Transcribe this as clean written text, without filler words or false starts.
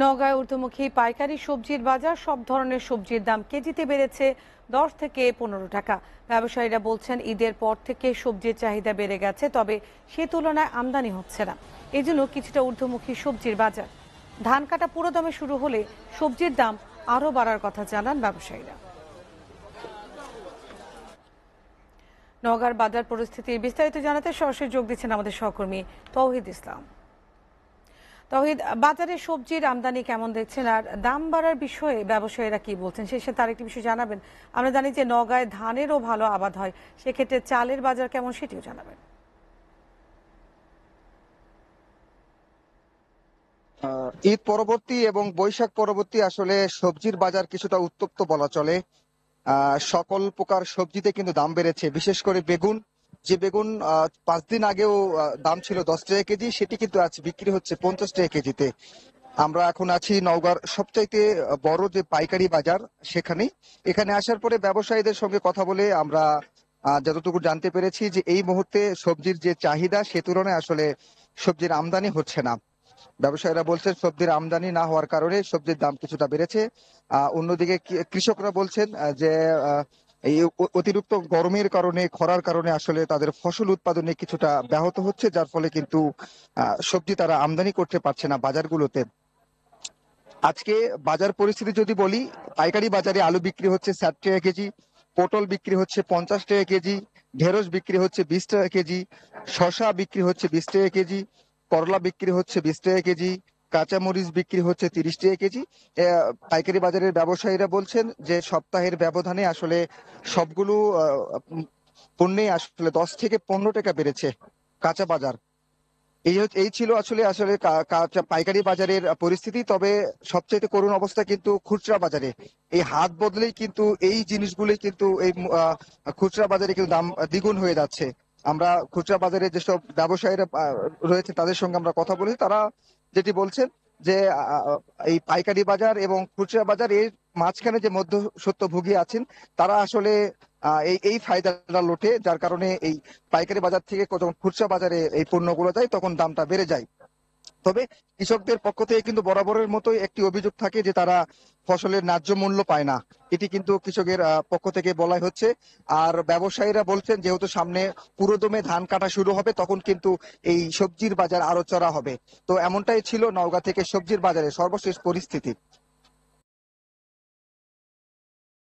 নওগাঁয় ঊর্ধ্বমুখী পাইকারি সবজির বাজার। সব ধরনের সবজির দাম কেজিতে বেড়েছে 10 থেকে 15 টাকা। ব্যবসায়ীরা বলছেন ঈদের পর থেকে সবজির চাহিদা বেড়ে গেছে, তবে সে তুলনায় আমদানি হচ্ছে না। এই জন্য কিছুটা ঊর্ধ্বমুখী সবজির বাজার। ধান কাটা পুরো দমে শুরু হলে সবজির দাম আরও বাড়ার কথা জানান ব্যবসায়ীরা। নওগাঁর বাজার পরিস্থিতির বিস্তারিত জানাতে সরাসরি যোগ দিচ্ছেন আমাদের সহকর্মী তৌহিদ ইসলাম। তৌহিদ, বাজারে সবজির আমদানি কেমন দেখছেন, আর দাম বাড়ার বিষয়ে ব্যবসায়ীরা কি বলছেন সে সাথে আরেকটি বিষয় জানাবেন। আমরা জানি যে নওগাঁয় ধানেরও ভালো আবাদ হয়, সেক্ষেত্রে চালের বাজার কেমন সেটিও জানাবেন। ঈদ পরবর্তী এবং বৈশাখ পরবর্তী আসলে সবজির বাজার কিছুটা উত্তপ্ত বলা চলে। সকল প্রকার সবজিতে কিন্তু দাম বেড়েছে, বিশেষ করে বেগুন। যে বেগুন 5 দিন আগেও দাম ছিল 10 টাকা কেজি, সেটি কিন্তু আজ বিক্রি হচ্ছে 50 টাকা কেজিতে। আমরা এখন আছি নওগাঁর সবচাইতে বড় যে পাইকারি বাজার সেখানেই। এখানে আসার পরে ব্যবসায়ীদের সঙ্গে কথা বলে আমরা যতটুকু জানতে পেরেছি যে এই মুহূর্তে সবজির যে চাহিদা সে তুলনায় আসলে সবজির আমদানি হচ্ছে না। ব্যবসায়ীরা বলছেন সবজির আমদানি না হওয়ার কারণে সবজির দাম কিছুটা বেড়েছে। অন্যদিকে কৃষকরা বলছেন যে এই অতিরিক্ত গরমের কারণে, খরার কারণে আসলে তাদের ফসল উৎপাদনে কিছুটা ব্যাহত হচ্ছে, যার ফলে কিন্তু সবজি তারা আমদানি করতে পারছে না বাজারগুলোতে। আজকে বাজার পরিস্থিতি যদি বলি, পাইকারি বাজারে আলু বিক্রি হচ্ছে 60 টাকা কেজি, পটল বিক্রি হচ্ছে 50 টাকা কেজি, ঢেঁড়স বিক্রি হচ্ছে 20 টাকা কেজি, শসা বিক্রি হচ্ছে 20 টাকা কেজি, করলা বিক্রি হচ্ছে 20 টাকা কেজি, কাঁচামরিচ বিক্রি হচ্ছে 30 টাকা কেজি। পাইকারি বাজারের ব্যবসায়ীরা বলছেন যে সপ্তাহের ব্যবধানে আসলে সবগুলো পণ্যে আসলে 10 থেকে 15 টাকা বেড়েছে কাঁচা বাজার। এই ছিল আসলে আসলে পাইকারি বাজারের পরিস্থিতি। তবে সবচেয়ে করুণ অবস্থা কিন্তু খুচরা বাজারে। এই হাত বদলেই কিন্তু এই জিনিসগুলোই কিন্তু এই খুচরা বাজারে কিন্তু দাম দ্বিগুণ হয়ে যাচ্ছে। আমরা খুচরা বাজারে যেসব ব্যবসায়ীরা রয়েছে তাদের সঙ্গে আমরা কথা বলি, তারা যেটি বলছেন যে এই পাইকারি বাজার এবং খুচরা বাজার এর মাঝখানে যে মধ্যস্বত্বভোগী আছেন তারা আসলে এই এই ফায়দাটা লোটে, যার কারণে এই পাইকারি বাজার থেকে যখন খুচরা বাজারে এই পণ্যগুলো যায় তখন দামটা বেড়ে যায়। তবে কৃষকদের পক্ষ থেকে কিন্তু বরাবরের মতোই একটি অভিযোগ থাকে যে তারা ফসলের ন্যায্য মূল্য পায় না। এটি কিন্তু কৃষকের পক্ষ থেকে বলাই হচ্ছে। আর ব্যবসায়ীরা বলছেন যেহেতু সামনে পুরোদমে ধান কাটা শুরু হবে, তখন কিন্তু এই সবজির বাজার আরো চড়া হবে। তো এমনটাই ছিল নওগাঁ থেকে সবজির বাজারে সর্বশেষ পরিস্থিতি।